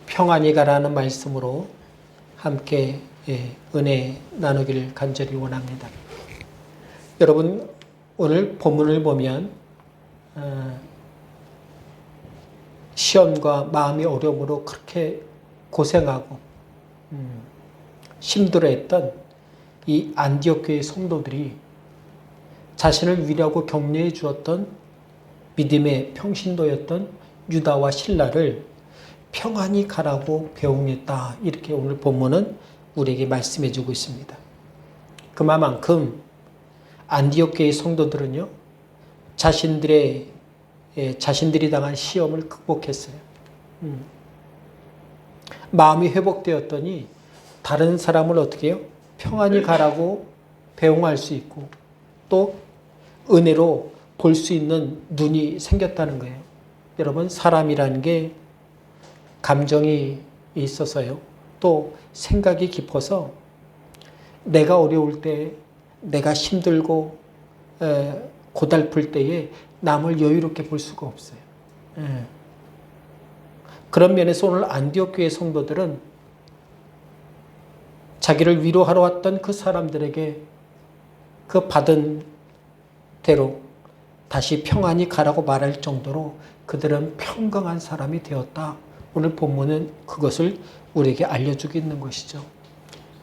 평안히 가라는 말씀으로 함께 은혜 나누기를 간절히 원합니다. 여러분, 오늘 본문을 보면 시험과 마음의 어려움으로 그렇게 고생하고 힘들어했던 이 안디옥 교회 성도들이 자신을 위로하고 격려해 주었던 믿음의 평신도였던 유다와 실라를 평안히 가라고 배웅했다. 이렇게 오늘 본문은 우리에게 말씀해 주고 있습니다. 그만큼 안디옥 교회 성도들은요, 자신들이 당한 시험을 극복했어요. 마음이 회복되었더니 다른 사람을 어떻게 해요? 평안히 가라고 배웅할 수 있고 또 은혜로 볼 수 있는 눈이 생겼다는 거예요. 여러분, 사람이라는 게 감정이 있어서요. 또 생각이 깊어서 내가 어려울 때, 내가 힘들고 고달플 때에 남을 여유롭게 볼 수가 없어요. 그런 면에서 오늘 안디옥 교회 성도들은 자기를 위로하러 왔던 그 사람들에게 그 받은 대로 다시 평안히 가라고 말할 정도로 그들은 평강한 사람이 되었다. 오늘 본문은 그것을 우리에게 알려주고 있는 것이죠.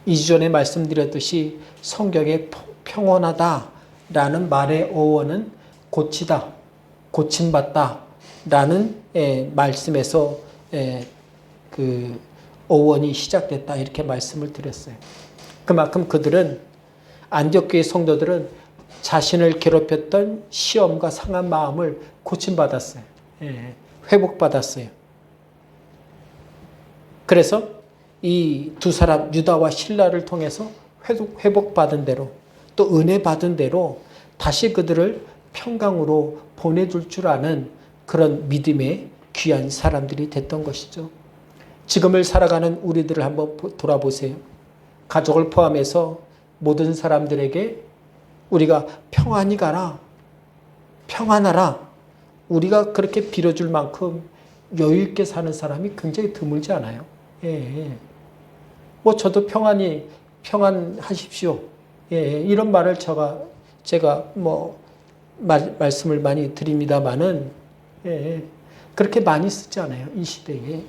2주 전에 말씀드렸듯이 성경에 평온하다라는 말의 어원은 고치다, 고침받다 라는 말씀에서 그 어원이 시작됐다 이렇게 말씀을 드렸어요. 그만큼 그들은 안디옥 교회 성도들은 자신을 괴롭혔던 시험과 상한 마음을 고침받았어요. 회복받았어요. 그래서 이 두 사람 유다와 실라를 통해서 회복받은 대로 또 은혜 받은 대로 다시 그들을 평강으로 보내줄 줄 아는 그런 믿음의 귀한 사람들이 됐던 것이죠. 지금을 살아가는 우리들을 한번 돌아보세요. 가족을 포함해서 모든 사람들에게 우리가 평안히 가라, 평안하라, 우리가 그렇게 빌어줄 만큼 여유 있게 사는 사람이 굉장히 드물지 않아요. 저도 평안하십시오. 이런 말을 제가 말씀을 많이 드립니다만은, 그렇게 많이 쓰지 않아요. 이 시대에.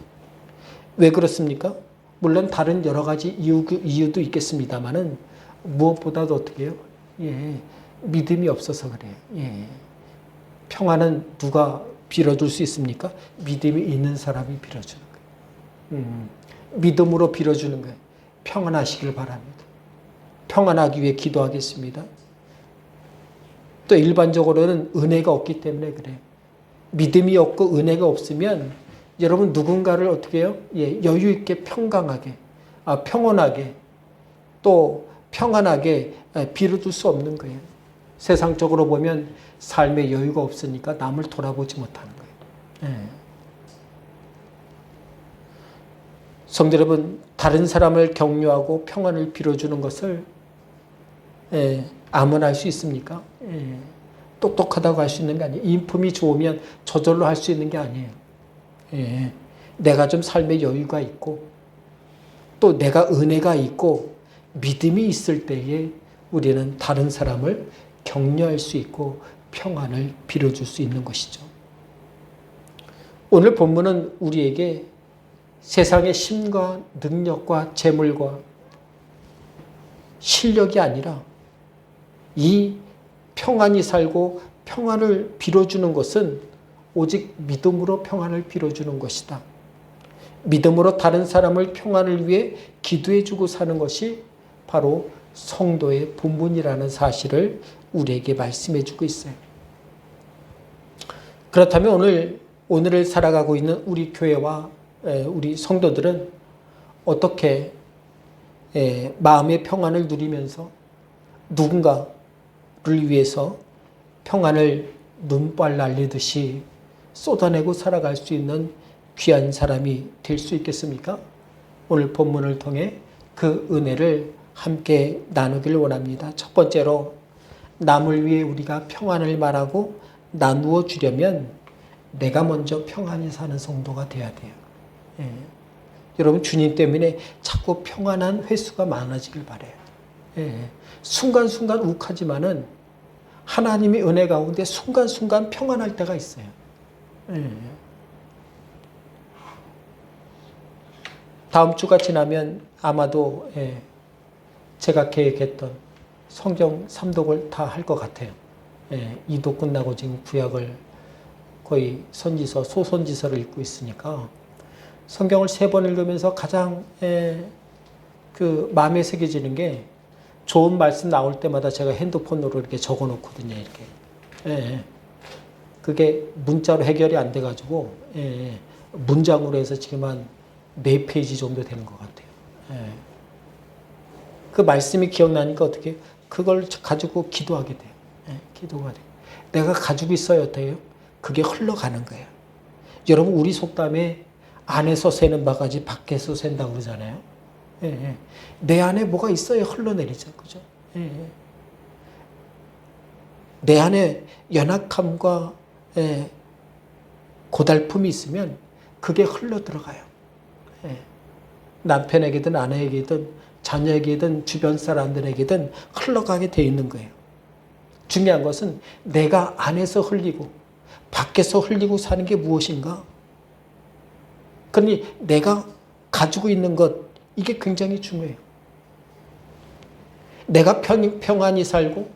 왜 그렇습니까? 물론 다른 여러 가지 이유도 있겠습니다만은, 무엇보다도 어떻게 해요? 믿음이 없어서 그래요. 평안은 누가 빌어줄 수 있습니까? 믿음이 있는 사람이 빌어주는 거예요. 믿음으로 빌어주는 거예요. 평안하시길 바랍니다. 평안하기 위해 기도하겠습니다. 또 일반적으로는 은혜가 없기 때문에 그래요. 믿음이 없고 은혜가 없으면 여러분 누군가를 어떻게 해요? 여유 있게 평강하게, 평온하게, 또 평안하게 빌어줄 수 없는 거예요. 세상적으로 보면 삶의 여유가 없으니까 남을 돌아보지 못하는 거예요. 성도 여러분, 다른 사람을 격려하고 평안을 빌어주는 것을 아무나 할 수 있습니까? 똑똑하다고 할 수 있는 게 아니에요. 인품이 좋으면 저절로 할 수 있는 게 아니에요. 내가 좀 삶의 여유가 있고 또 내가 은혜가 있고 믿음이 있을 때에 우리는 다른 사람을 격려할 수 있고 평안을 빌어줄 수 있는 것이죠. 오늘 본문은 우리에게 세상의 힘과 능력과 재물과 실력이 아니라 이 평안히 살고 평안을 빌어주는 것은 오직 믿음으로 평안을 빌어주는 것이다. 믿음으로 다른 사람을 평안을 위해 기도해주고 사는 것이 바로 성도의 본분이라는 사실을 우리에게 말씀해주고 있어요. 그렇다면 오늘을 살아가고 있는 우리 교회와 우리 성도들은 어떻게 마음의 평안을 누리면서 누군가를 위해서 평안을 눈발 날리듯이 쏟아내고 살아갈 수 있는 귀한 사람이 될 수 있겠습니까? 오늘 본문을 통해 그 은혜를 함께 나누기를 원합니다. 첫 번째로 남을 위해 우리가 평안을 말하고 나누어 주려면 내가 먼저 평안히 사는 성도가 돼야 돼요. 예. 여러분 주님 때문에 자꾸 평안한 횟수가 많아지길 바라요. 예. 순간순간 욱하지만은 하나님의 은혜 가운데 순간순간 평안할 때가 있어요. 예. 다음 주가 지나면 아마도 제가 계획했던 성경 3독을 다 할 것 같아요. 2독 끝나고 지금 구약을 거의 선지서, 소선지서를 읽고 있으니까 성경을 3번 읽으면서 가장 그 마음에 새겨지는 게 좋은 말씀 나올 때마다 제가 핸드폰으로 이렇게 적어 놓거든요. 이렇게. 그게 문자로 해결이 안 돼가지고 문장으로 해서 지금 한 4페이지 정도 되는 것 같아요. 그 말씀이 기억나니까 어떻게 그걸 가지고 기도하게 돼요. 기도가 돼요. 내가 가지고 있어야 어때요? 그게 흘러가는 거예요. 여러분 우리 속담에 안에서 새는 바가지 밖에서 샌다고 그러잖아요. 내 안에 뭐가 있어야 흘러내리죠. 그죠? 내 안에 연약함과 고달픔이 있으면 그게 흘러 들어가요. 남편에게든 아내에게든 자녀에게든 주변 사람들에게든 흘러가게 돼 있는 거예요. 중요한 것은 내가 안에서 흘리고 밖에서 흘리고 사는 게 무엇인가? 그러니 내가 가지고 있는 것 이게 굉장히 중요해요. 내가 평안히 살고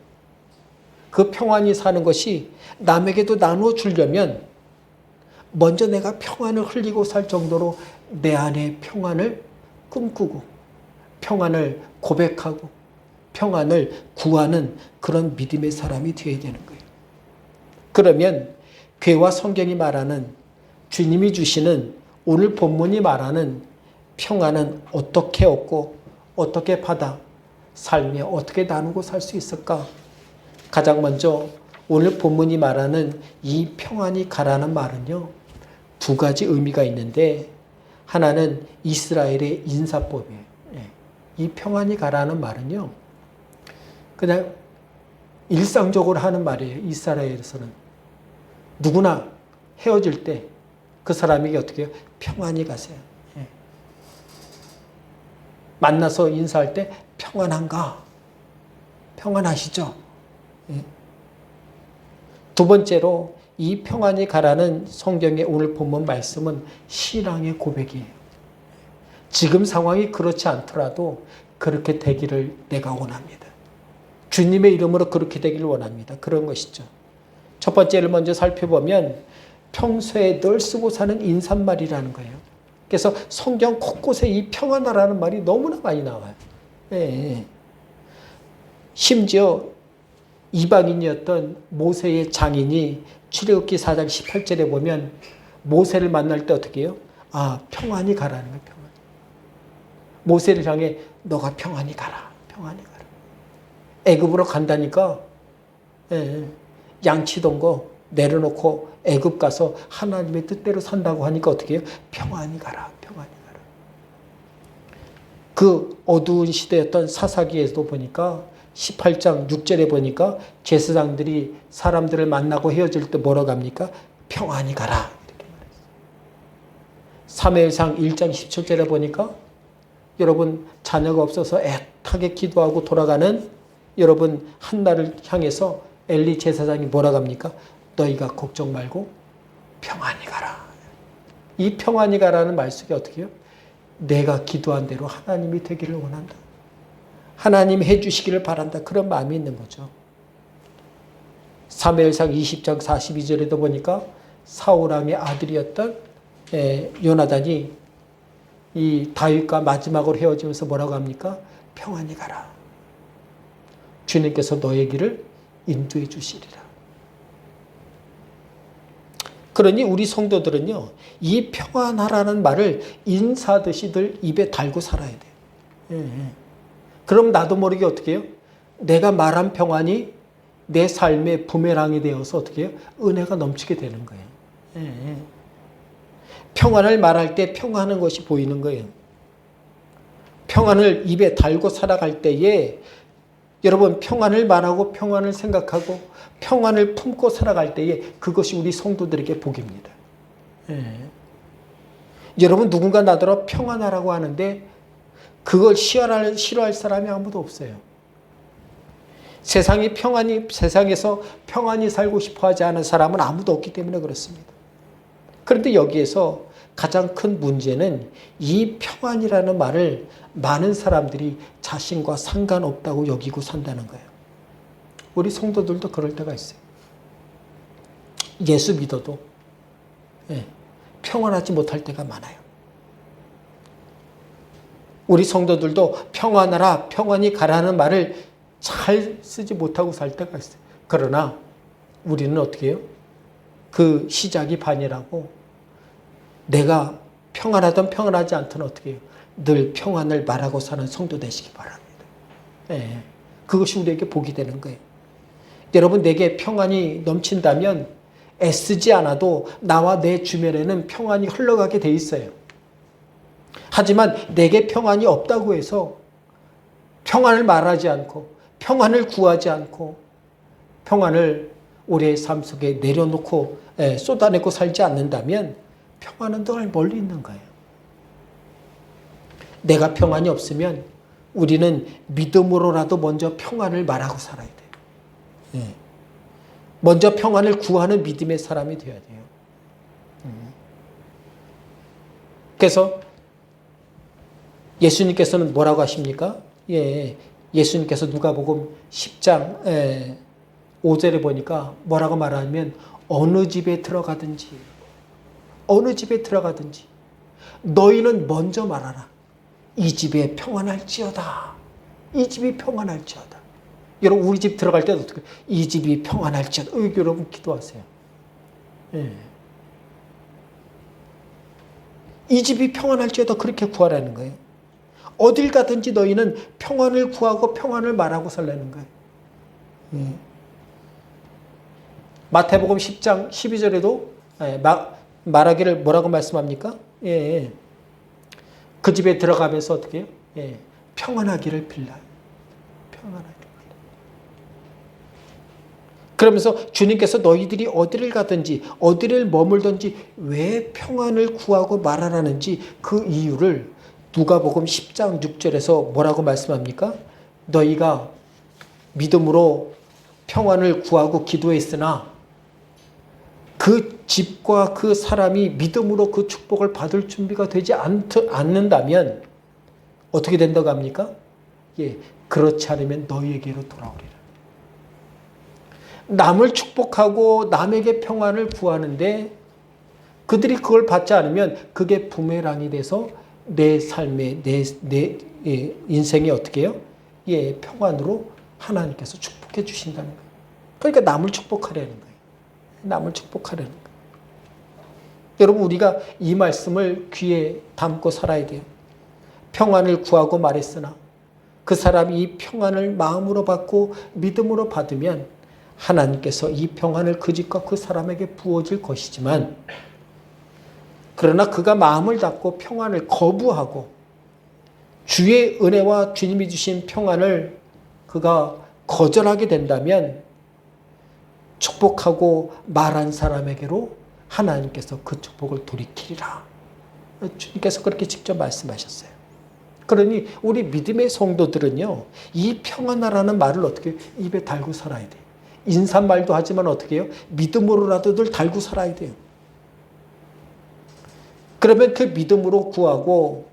그 평안히 사는 것이 남에게도 나누어 주려면 먼저 내가 평안을 흘리고 살 정도로 내 안에 평안을 꿈꾸고 평안을 고백하고 평안을 구하는 그런 믿음의 사람이 되어야 되는 거예요. 그러면 괴와 성경이 말하는 주님이 주시는 오늘 본문이 말하는 평안은 어떻게 얻고 어떻게 받아 삶에 어떻게 나누고 살 수 있을까? 가장 먼저 오늘 본문이 말하는 이 평안이 가라는 말은요. 2가지 의미가 있는데 하나는 이스라엘의 인사법이에요. 이 평안이 가라는 말은요. 그냥 일상적으로 하는 말이에요. 이스라엘에서는. 누구나 헤어질 때 그 사람에게 어떻게 해요? 평안히 가세요. 만나서 인사할 때 평안한가? 평안하시죠? 2번째로 이 평안이 가라는 성경의 오늘 본문 말씀은 신앙의 고백이에요. 지금 상황이 그렇지 않더라도 그렇게 되기를 내가 원합니다. 주님의 이름으로 그렇게 되기를 원합니다. 그런 것이죠. 첫 번째를 먼저 살펴보면 평소에 늘 쓰고 사는 인사말이라는 거예요. 그래서 성경 곳곳에 이 평안하라는 말이 너무나 많이 나와요. 심지어 이방인이었던 모세의 장인이 출애굽기 4장 18절에 보면 모세를 만날 때 어떻게 해요? 평안히 가라는 거예요. 평안. 모세를 향해 너가 평안히 가라. 평안히 가라. 애굽으로 간다니까 양치던 거 내려놓고 애굽 가서 하나님의 뜻대로 산다고 하니까 어떻게 해요? 평안히 가라. 평안히 가라. 그 어두운 시대였던 사사기에도 보니까 18장 6절에 보니까 제사장들이 사람들을 만나고 헤어질 때 뭐라고 합니까? 평안히 가라. 이렇게 말했어요. 사무엘상 1장 17절에 보니까 여러분 자녀가 없어서 애타게 기도하고 돌아가는 여러분 한나를 향해서 엘리 제사장이 뭐라고 합니까? 너희가 걱정 말고 평안히 가라. 이 평안히 가라는 말씀이 어떻게 해요? 내가 기도한 대로 하나님이 되기를 원한다. 하나님 해주시기를 바란다. 그런 마음이 있는 거죠. 사무엘상 20장 42절에도 보니까 사울왕의 아들이었던 요나단이 이 다윗과 마지막으로 헤어지면서 뭐라고 합니까? 평안히 가라. 주님께서 너의 길을 인도해 주시리라. 그러니 우리 성도들은요, 이 평안하라는 말을 인사듯이들 입에 달고 살아야 돼요. 그럼 나도 모르게 어떻게 해요? 내가 말한 평안이 내 삶의 부메랑이 되어서 어떻게 해요? 은혜가 넘치게 되는 거예요. 평안을 말할 때 평안한 것이 보이는 거예요. 평안을 입에 달고 살아갈 때에 여러분, 평안을 말하고 평안을 생각하고 평안을 품고 살아갈 때에 그것이 우리 성도들에게 복입니다. 예. 여러분, 누군가 나더러 평안하라고 하는데 그걸 싫어할 사람이 아무도 없어요. 세상에서 평안히 살고 싶어 하지 않은 사람은 아무도 없기 때문에 그렇습니다. 그런데 여기에서 가장 큰 문제는 이 평안이라는 말을 많은 사람들이 자신과 상관없다고 여기고 산다는 거예요. 우리 성도들도 그럴 때가 있어요. 예수 믿어도 평안하지 못할 때가 많아요. 우리 성도들도 평안하라, 평안히 가라는 말을 잘 쓰지 못하고 살 때가 있어요. 그러나 우리는 어떻게 해요? 그 시작이 반이라고 내가 평안하든 평안하지 않든 어떻게 해요? 늘 평안을 말하고 사는 성도 되시기 바랍니다. 네. 그것이 우리에게 복이 되는 거예요. 여러분, 내게 평안이 넘친다면 애쓰지 않아도 나와 내 주변에는 평안이 흘러가게 돼 있어요. 하지만 내게 평안이 없다고 해서 평안을 말하지 않고 평안을 구하지 않고 평안을 우리의 삶 속에 내려놓고 쏟아내고 살지 않는다면 평안은 늘 멀리 있는 거예요. 내가 평안이 없으면 우리는 믿음으로라도 먼저 평안을 말하고 살아야 돼요. 먼저 평안을 구하는 믿음의 사람이 되어야 돼요. 그래서 예수님께서는 뭐라고 하십니까? 예수님께서 누가복음 10장 5절에 보니까 뭐라고 말하면 어느 집에 들어가든지 너희는 먼저 말하라. 이 집에 평안할지어다. 이 집이 평안할지어다. 여러분, 우리 집 들어갈 때도 어떻게 이 집이 평안할지어다. 여러분 기도하세요. 이 집이 평안할지어다 그렇게 구하라는 거예요. 어딜 가든지 너희는 평안을 구하고 평안을 말하고 살라는 거예요. 마태복음 10장 12절에도 말하기를 뭐라고 말씀합니까? 그 집에 들어가면서 어떻게 해요? 평안하기를 빌라요. 평안하기를 빌라요. 그러면서 주님께서 너희들이 어디를 가든지 어디를 머물든지 왜 평안을 구하고 말하라는지 그 이유를 누가복음 10장 6절에서 뭐라고 말씀합니까? 너희가 믿음으로 평안을 구하고 기도했으나 그 집과 그 사람이 믿음으로 그 축복을 받을 준비가 되지 않는다면 어떻게 된다고 합니까? 그렇지 않으면 너희에게로 돌아오리라. 남을 축복하고 남에게 평안을 구하는데 그들이 그걸 받지 않으면 그게 부메랑이 돼서 내 삶에 내 인생에 어떻게 해요? 평안으로 하나님께서 축복해 주신다는 거예요. 그러니까 남을 축복하려는 거예요. 남을 축복하려는 거예요. 여러분, 우리가 이 말씀을 귀에 담고 살아야 돼요. 평안을 구하고 말했으나 그 사람이 이 평안을 마음으로 받고 믿음으로 받으면 하나님께서 이 평안을 그 집과 그 사람에게 부어질 것이지만, 그러나 그가 마음을 닫고 평안을 거부하고 주의 은혜와 주님이 주신 평안을 그가 거절하게 된다면 축복하고 말한 사람에게로 하나님께서 그 축복을 돌이키리라. 주님께서 그렇게 직접 말씀하셨어요. 그러니 우리 믿음의 성도들은요, 이 평안하라는 말을 어떻게 입에 달고 살아야 돼요. 인사말도 하지만 어떻게 해요? 믿음으로라도 늘 달고 살아야 돼요. 그러면 그 믿음으로 구하고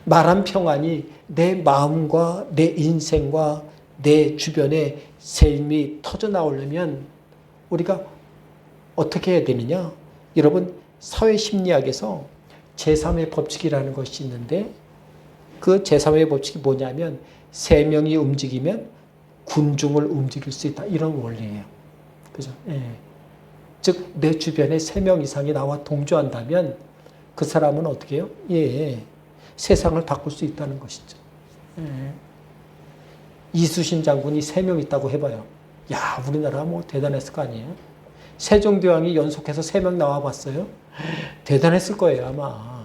말한 평안이 내 마음과 내 인생과 내 주변에 삶이 터져나오려면 우리가 어떻게 해야 되느냐? 여러분, 사회심리학에서 제3의 법칙이라는 것이 있는데 그 제3의 법칙이 뭐냐면 3명이 움직이면 군중을 움직일 수 있다. 이런 원리예요. 그죠? 즉, 내 주변에 3명 이상이 나와 동조한다면 그 사람은 어떻게 해요? 세상을 바꿀 수 있다는 것이죠. 이수신 장군이 3명 있다고 해봐요. 야, 우리나라 뭐 대단했을 거 아니에요? 세종대왕이 연속해서 3명 나와봤어요? 대단했을 거예요, 아마.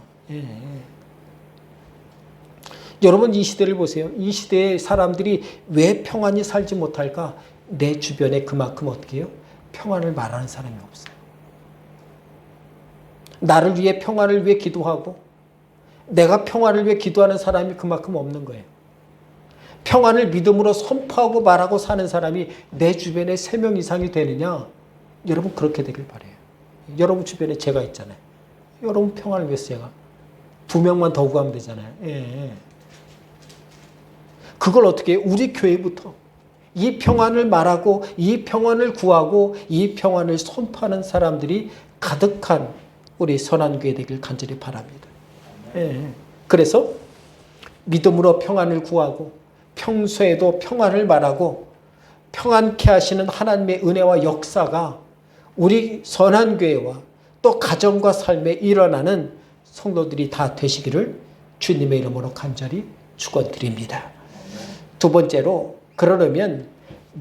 여러분 이 시대를 보세요. 이 시대의 사람들이 왜 평안히 살지 못할까? 내 주변에 그만큼 어떻게 해요? 평안을 말하는 사람이 없어요. 나를 위해 평안을 위해 기도하고 내가 평안을 위해 기도하는 사람이 그만큼 없는 거예요. 평안을 믿음으로 선포하고 말하고 사는 사람이 내 주변에 3명 이상이 되느냐? 여러분 그렇게 되길 바라요. 여러분 주변에 제가 있잖아요. 여러분 평안을 위해서 제가 2명만 더 구하면 되잖아요. 예. 그걸 어떻게 해요? 우리 교회부터 이 평안을 말하고 이 평안을 구하고 이 평안을 선포하는 사람들이 가득한 우리 선한교회 되길 간절히 바랍니다. 예. 그래서 믿음으로 평안을 구하고 평소에도 평안을 말하고 평안케 하시는 하나님의 은혜와 역사가 우리 선한교회와 또 가정과 삶에 일어나는 성도들이 다 되시기를 주님의 이름으로 간절히 축원드립니다. 2번째로 그러려면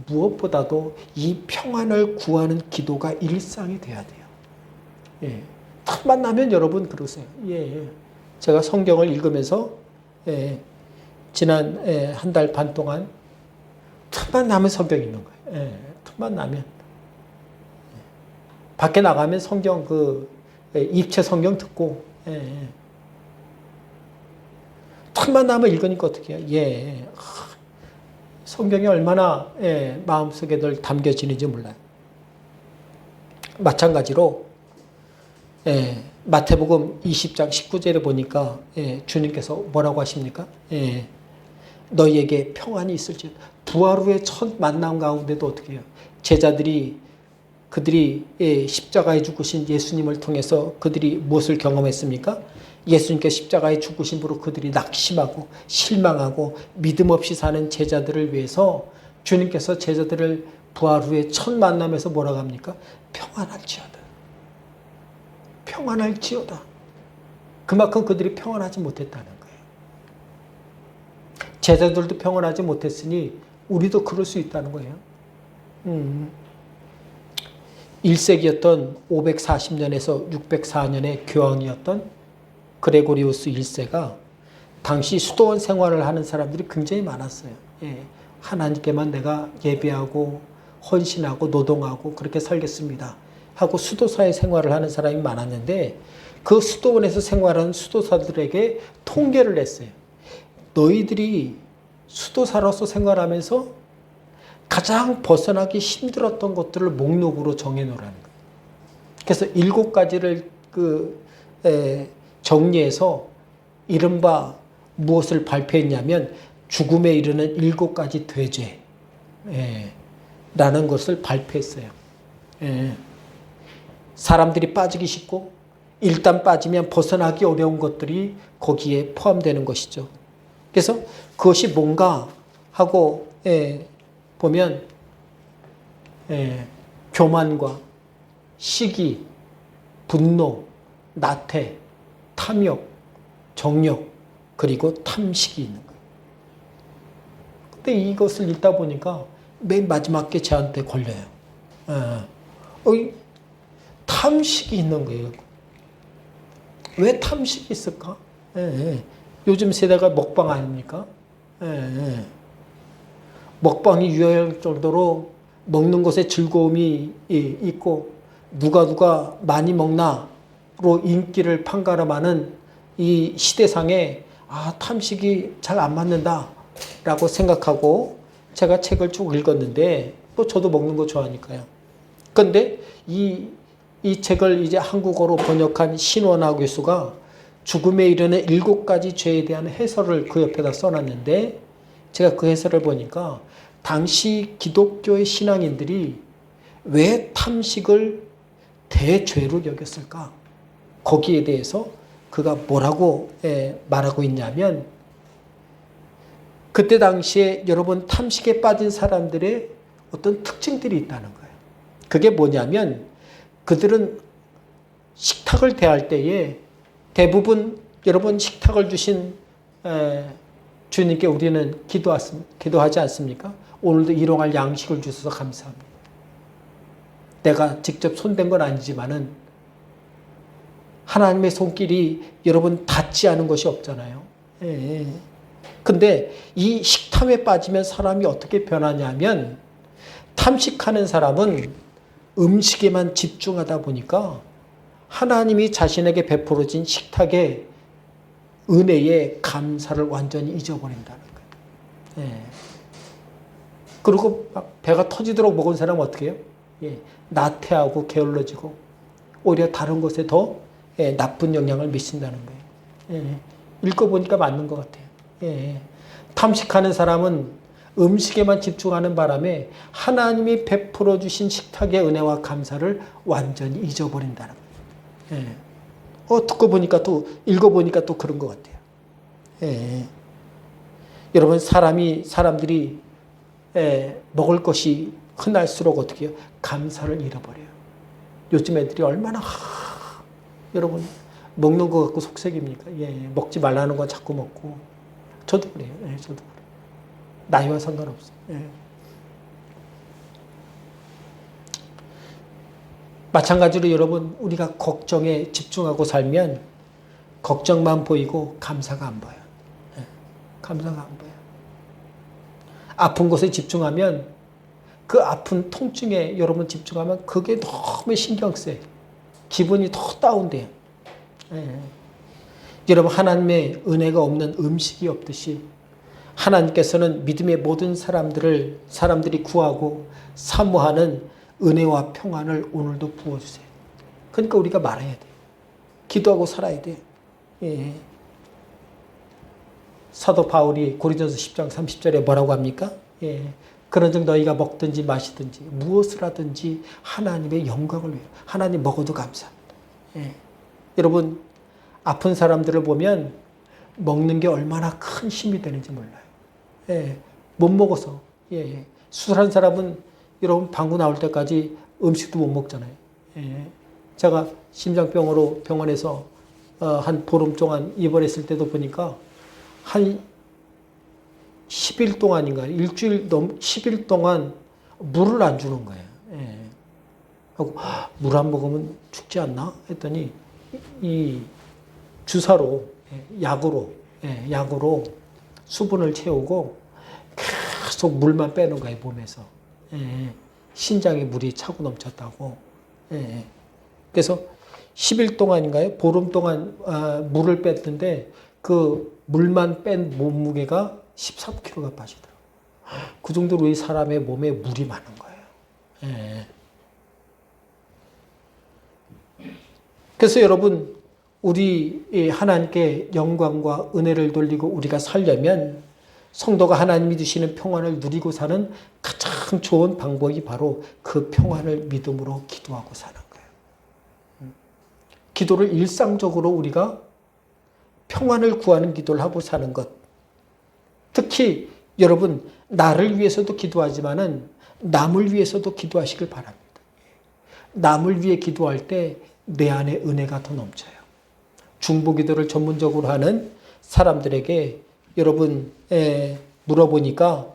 무엇보다도 이 평안을 구하는 기도가 일상이 돼야 돼요. 예. 틈만 나면 여러분 그러세요. 예. 제가 성경을 읽으면서 지난 1달 반 동안 틈만 나면 성경 읽는 거예요. 틈만 나면. 밖에 나가면 성경 입체 성경 듣고 틈만 나면 읽으니까 어떻게 해요? 성경이 얼마나 마음속에 늘 담겨지는지 몰라요. 마찬가지로 마태복음 20장 19절에 보니까 주님께서 뭐라고 하십니까? 너희에게 평안이 있을지. 부활 후의 첫 만남 가운데도 어떻게 해요? 그들이 십자가에 죽으신 예수님을 통해서 그들이 무엇을 경험했습니까? 예수님께서 십자가에 죽으심으로 그들이 낙심하고 실망하고 믿음 없이 사는 제자들을 위해서 주님께서 제자들을 부활 후에 첫 만남에서 뭐라고 합니까? 평안할지어다. 평안할지어다. 그만큼 그들이 평안하지 못했다는 거예요. 제자들도 평안하지 못했으니 우리도 그럴 수 있다는 거예요. 1세기였던 540년에서 604년의 교황이었던 그레고리우스 1세가 당시 수도원 생활을 하는 사람들이 굉장히 많았어요. 하나님께만 내가 예배하고 헌신하고 노동하고 그렇게 살겠습니다 하고 수도사의 생활을 하는 사람이 많았는데 그 수도원에서 생활하는 수도사들에게 통계를 냈어요. 너희들이 수도사로서 생활하면서 가장 벗어나기 힘들었던 것들을 목록으로 정해놓으라는 거예요. 그래서 7가지를 정리해서 이른바 무엇을 발표했냐면 죽음에 이르는 7가지 되죄 라는 것을 발표했어요. 사람들이 빠지기 쉽고 일단 빠지면 벗어나기 어려운 것들이 거기에 포함되는 것이죠. 그래서 그것이 뭔가 하고 보면 교만과 시기, 분노, 나태, 탐욕, 정욕, 그리고 탐식이 있는 거예요. 근데 이것을 읽다 보니까 맨 마지막 게 저한테 걸려요. 탐식이 있는 거예요. 왜 탐식이 있을까? 요즘 세대가 먹방 아닙니까? 먹방이 유행할 정도로 먹는 것에 즐거움이 있고 누가 많이 먹나로 인기를 판가름하는 이 시대상에 탐식이 잘 안 맞는다라고 생각하고 제가 책을 쭉 읽었는데 또 저도 먹는 거 좋아하니까요. 그런데 이 책을 이제 한국어로 번역한 신원아 교수가 죽음에 이르는 7가지 죄에 대한 해설을 그 옆에다 써놨는데 제가 그 해설을 보니까 당시 기독교의 신앙인들이 왜 탐식을 대죄로 여겼을까? 거기에 대해서 그가 뭐라고 말하고 있냐면 그때 당시에 여러분 탐식에 빠진 사람들의 어떤 특징들이 있다는 거예요. 그게 뭐냐면 그들은 식탁을 대할 때에 대부분 여러분 식탁을 주신 주님께 우리는 기도하지 않습니까? 오늘도 일용할 양식을 주셔서 감사합니다. 내가 직접 손댄 건 아니지만은 하나님의 손길이 여러분 닿지 않은 것이 없잖아요. 근데 이 식탐에 빠지면 사람이 어떻게 변하냐면 탐식하는 사람은 음식에만 집중하다 보니까 하나님이 자신에게 베풀어진 식탁의 은혜의 감사를 완전히 잊어버린다는 거예요. 예. 그리고 막 배가 터지도록 먹은 사람은 어떻게 해요? 예. 나태하고 게을러지고 오히려 다른 것에 더 나쁜 영향을 미친다는 거예요. 예. 읽어보니까 맞는 것 같아요. 예. 탐식하는 사람은 음식에만 집중하는 바람에 하나님이 베풀어 주신 식탁의 은혜와 감사를 완전히 잊어버린다는 거예요. 예. 듣고 보니까 또 읽어보니까 또 그런 것 같아요. 예. 여러분 사람들이 먹을 것이 흔할수록 어떻게 해요? 감사를 잃어버려요. 요즘 애들이 얼마나 여러분 먹는 거 갖고 속색입니까? 예. 먹지 말라는 건 자꾸 먹고 저도 그래요. 예, 저도 그래요. 나이와 상관없어요. 예. 마찬가지로 여러분 우리가 걱정에 집중하고 살면 걱정만 보이고 감사가 안 보여요. 예. 감사가 안 보여요. 아픈 곳에 집중하면 그 아픈 통증에 여러분 집중하면 그게 너무 신경 쓰여요. 기분이 더 다운돼요. 예. 여러분 하나님의 은혜가 없는 음식이 없듯이 하나님께서는 믿음의 모든 사람들이 구하고 사모하는 은혜와 평안을 오늘도 부어주세요. 그러니까 우리가 말해야 돼요. 기도하고 살아야 돼요. 예. 사도 바울이 고린도전서 10장 30절에 뭐라고 합니까? 예. 그런즉 너희가 먹든지 마시든지 무엇을 하든지 하나님의 영광을 위해 하나님 먹어도 감사합니다. 예. 여러분 아픈 사람들을 보면 먹는 게 얼마나 큰 힘이 되는지 몰라요. 예. 못 먹어서. 예. 수술한 사람은 여러분 방구 나올 때까지 음식도 못 먹잖아요. 예. 제가 심장병으로 병원에서 한 보름 동안 입원했을 때도 보니까 한 10일 동안인가 일주일 10일 동안 물을 안 주는 거예요. 예. 하고 물 안 먹으면 죽지 않나 했더니 이 주사로 약으로 수분을 채우고 계속 물만 빼는 거예요, 몸에서. 예. 신장에 물이 차고 넘쳤다고. 예. 그래서 10일 동안인가요? 보름 동안 물을 뺐는데 그 물만 뺀 몸무게가 13kg가 빠지더라고요. 그 정도로 이 사람의 몸에 물이 많은 거예요. 예. 그래서 여러분 우리 하나님께 영광과 은혜를 돌리고 우리가 살려면 성도가 하나님이 주시는 평안을 누리고 사는 가장 좋은 방법이 바로 그 평안을 믿음으로 기도하고 사는 거예요. 기도를 일상적으로 우리가 평안을 구하는 기도를 하고 사는 것. 특히 여러분 나를 위해서도 기도하지만은 남을 위해서도 기도하시길 바랍니다. 남을 위해 기도할 때 내 안에 은혜가 더 넘쳐요. 중보기도를 전문적으로 하는 사람들에게 여러분 물어보니까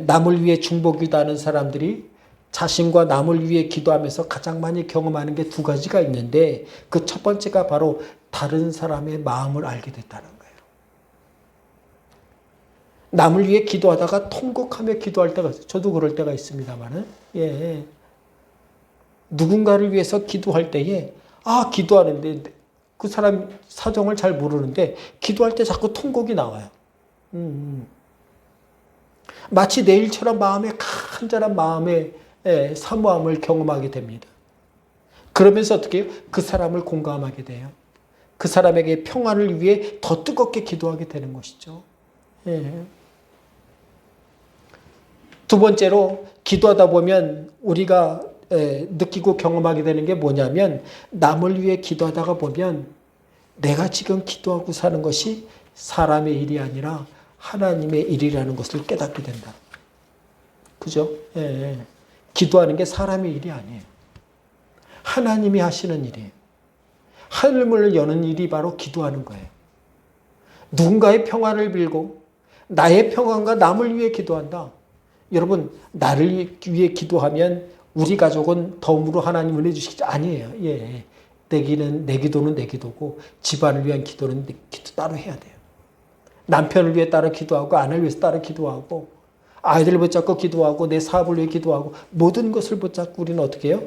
남을 위해 중보기도하는 사람들이 자신과 남을 위해 기도하면서 가장 많이 경험하는 게 두 가지가 있는데 그 첫 번째가 바로 다른 사람의 마음을 알게 됐다는 거예요. 남을 위해 기도하다가 통곡하며 기도할 때가 있어요. 저도 그럴 때가 있습니다만은 누군가를 위해서 기도할 때에 기도하는데 그 사람 사정을 잘 모르는데 기도할 때 자꾸 통곡이 나와요. 마치 내 일처럼 마음에 간절한 마음의 사모함을 경험하게 됩니다. 그러면서 어떻게 해요? 그 사람을 공감하게 돼요. 그 사람에게 평안을 위해 더 뜨겁게 기도하게 되는 것이죠. 두 번째로 기도하다 보면 우리가 느끼고 경험하게 되는 게 뭐냐면 남을 위해 기도하다가 보면 내가 지금 기도하고 사는 것이 사람의 일이 아니라 하나님의 일이라는 것을 깨닫게 된다. 그죠? 기도하는 게 사람의 일이 아니에요. 하나님이 하시는 일이에요. 하늘문을 여는 일이 바로 기도하는 거예요. 누군가의 평안을 빌고 나의 평안과 남을 위해 기도한다. 여러분 나를 위해 기도하면 우리 가족은 덤으로 하나님 은혜 주시지 아니에요. 내 기도는 내 기도고 집안을 위한 기도는 기도 따로 해야 돼요. 남편을 위해 따로 기도하고 아내를 위해서 따로 기도하고 아이들을 붙잡고 기도하고 내 사업을 위해 기도하고 모든 것을 붙잡고 우리는 어떻게 해요?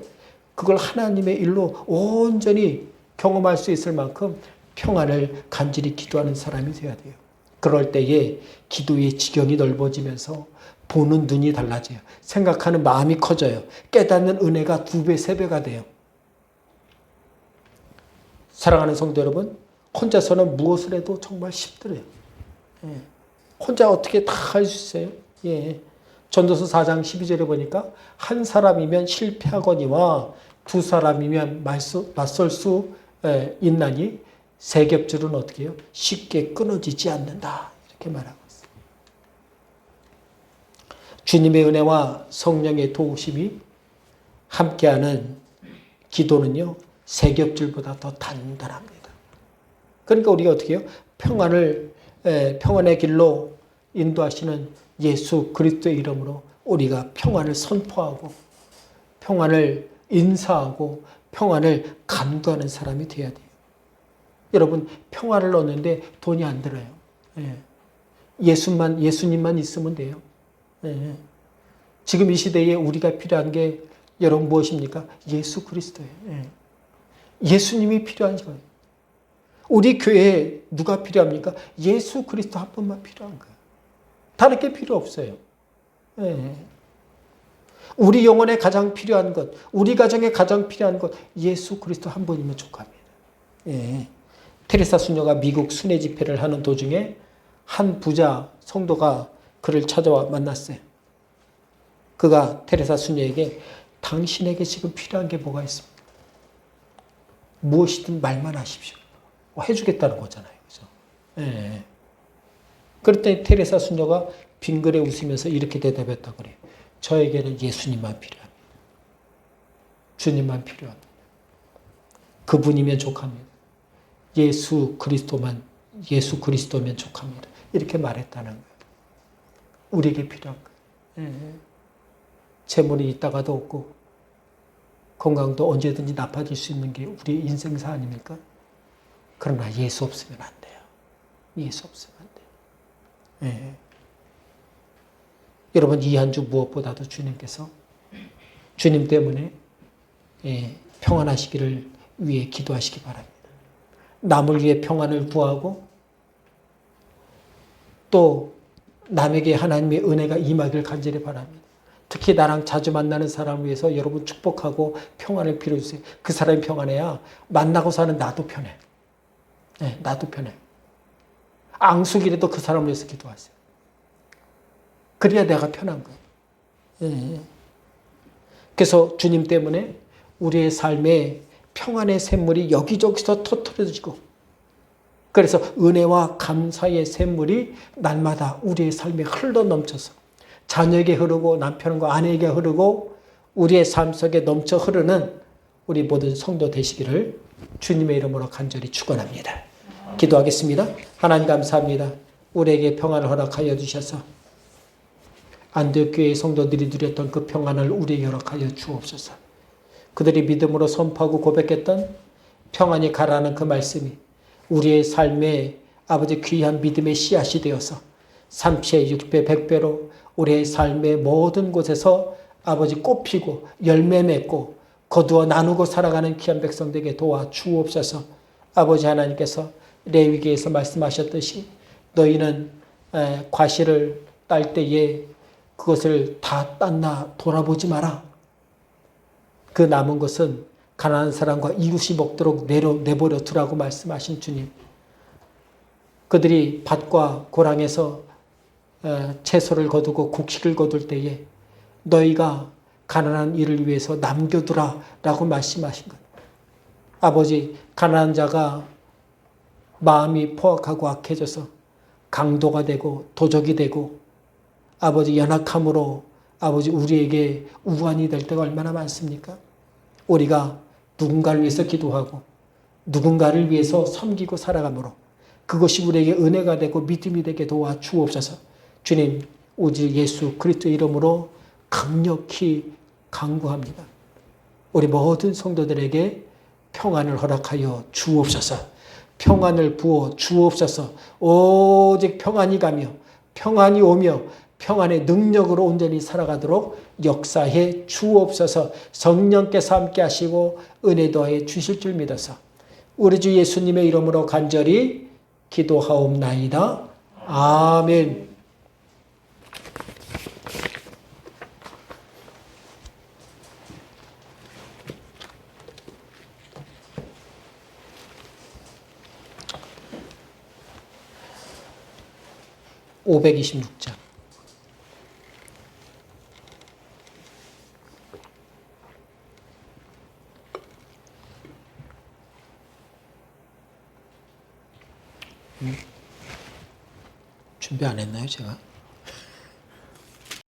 그걸 하나님의 일로 온전히 경험할 수 있을 만큼 평안을 간절히 기도하는 사람이 되어야 돼요. 그럴 때에 기도의 지경이 넓어지면서 보는 눈이 달라져요. 생각하는 마음이 커져요. 깨닫는 은혜가 2배, 3배가 돼요. 사랑하는 성도 여러분, 혼자서는 무엇을 해도 정말 힘들어요. 예. 혼자 어떻게 다 할 수 있어요? 예. 전도서 4장 12절에 보니까 한 사람이면 실패하거니와 두 사람이면 맞설 수 있나니 세 겹줄은 어떻게 해요? 쉽게 끊어지지 않는다. 이렇게 말하고 있어요. 주님의 은혜와 성령의 도우심이 함께하는 기도는요, 세 겹줄보다 더 단단합니다. 그러니까 우리가 어떻게 해요? 평안의 길로 인도하시는 예수 그리스도의 이름으로 우리가 평안을 선포하고 평안을 인사하고 평안을 간구하는 사람이 되어야 돼요. 여러분, 평안을 얻는데 돈이 안 들어요. 예수님만 있으면 돼요. 지금 이 시대에 우리가 필요한 게 여러분 무엇입니까? 예수 그리스도예요. 예수님이 필요한 거예요. 우리 교회에 누가 필요합니까? 예수 그리스도 한 분만 필요한 거예요. 다른 게 필요 없어요. 우리 영혼에 가장 필요한 것, 우리 가정에 가장 필요한 것, 예수 그리스도 한 분이면 족합니다. 테레사 수녀가 미국 순회 집회를 하는 도중에 한 부자 성도가 그를 찾아와 만났어요. 그가 테레사 수녀에게 당신에게 지금 필요한 게 뭐가 있습니까? 무엇이든 말만 하십시오. 해주겠다는 거잖아요. 그죠? 예. 그랬더니 테레사 수녀가 빙그레 웃으면서 이렇게 대답했다고 그래요. 저에게는 예수님만 필요합니다. 주님만 필요합니다. 그분이면 족합니다. 예수 그리스도면 족합니다. 이렇게 말했다는 거예요. 우리에게 필요한 거예요. 재물이 있다가도 없고 건강도 언제든지 나빠질 수 있는 게 우리 인생사 아닙니까? 그러나 예수 없으면 안 돼요. 예수 없으면 안 돼요. 여러분, 이 한 주 무엇보다도 주님께서 주님 때문에 평안하시기를 위해 기도하시기 바랍니다. 남을 위해 평안을 구하고 또 남에게 하나님의 은혜가 임하기를 간절히 바랍니다. 특히 나랑 자주 만나는 사람을 위해서 여러분 축복하고 평안을 빌어주세요. 그 사람이 평안해야 만나고 사는 나도 편해. 나도 편해. 앙숙이라도 그 사람을 위해서 기도하세요. 그래야 내가 편한 거예요. 그래서 주님 때문에 우리의 삶에 평안의 샘물이 여기저기서 터트려지고 그래서 은혜와 감사의 샘물이 날마다 우리의 삶에 흘러 넘쳐서 자녀에게 흐르고 남편과 아내에게 흐르고 우리의 삶 속에 넘쳐 흐르는 우리 모든 성도 되시기를 주님의 이름으로 간절히 축원합니다. 기도하겠습니다. 하나님 감사합니다. 우리에게 평안을 허락하여 주셔서 안디옥 교회의 성도들이 누렸던 그 평안을 우리에게 허락하여 주옵소서. 그들이 믿음으로 선포하고 고백했던 평안이 가라는 그 말씀이 우리의 삶에 아버지 귀한 믿음의 씨앗이 되어서 3배, 6배, 100배로 우리의 삶의 모든 곳에서 아버지 꽃피고 열매 맺고 거두어 나누고 살아가는 귀한 백성들에게 도와 주옵소서. 아버지 하나님께서 레위기에서 말씀하셨듯이 너희는 과실을 딸 때에 그것을 다 땄나 돌아보지 마라. 그 남은 것은 가난한 사람과 이웃이 먹도록 내버려 두라고 말씀하신 주님. 그들이 밭과 고랑에서 채소를 거두고 곡식을 거둘 때에 너희가 가난한 이를 위해서 남겨두라 라고 말씀하신 것. 아버지, 가난한 자가 마음이 포악하고 악해져서 강도가 되고 도적이 되고 아버지 연약함으로 아버지 우리에게 우환이 될 때가 얼마나 많습니까? 우리가 누군가를 위해서 기도하고 누군가를 위해서 섬기고 살아감으로 그것이 우리에게 은혜가 되고 믿음이 되게 도와 주옵소서. 주님, 오직 예수 그리스도의 이름으로 강력히 간구합니다. 우리 모든 성도들에게 평안을 허락하여 주옵소서. 평안을 부어 주옵소서. 오직 평안이 가며 평안이 오며 평안의 능력으로 온전히 살아가도록 역사해 주옵소서. 성령께서 함께 하시고 은혜 더해 주실 줄 믿어서 우리 주 예수님의 이름으로 간절히 기도하옵나이다. 아멘. (526장) 준비 안 했나요, 제가?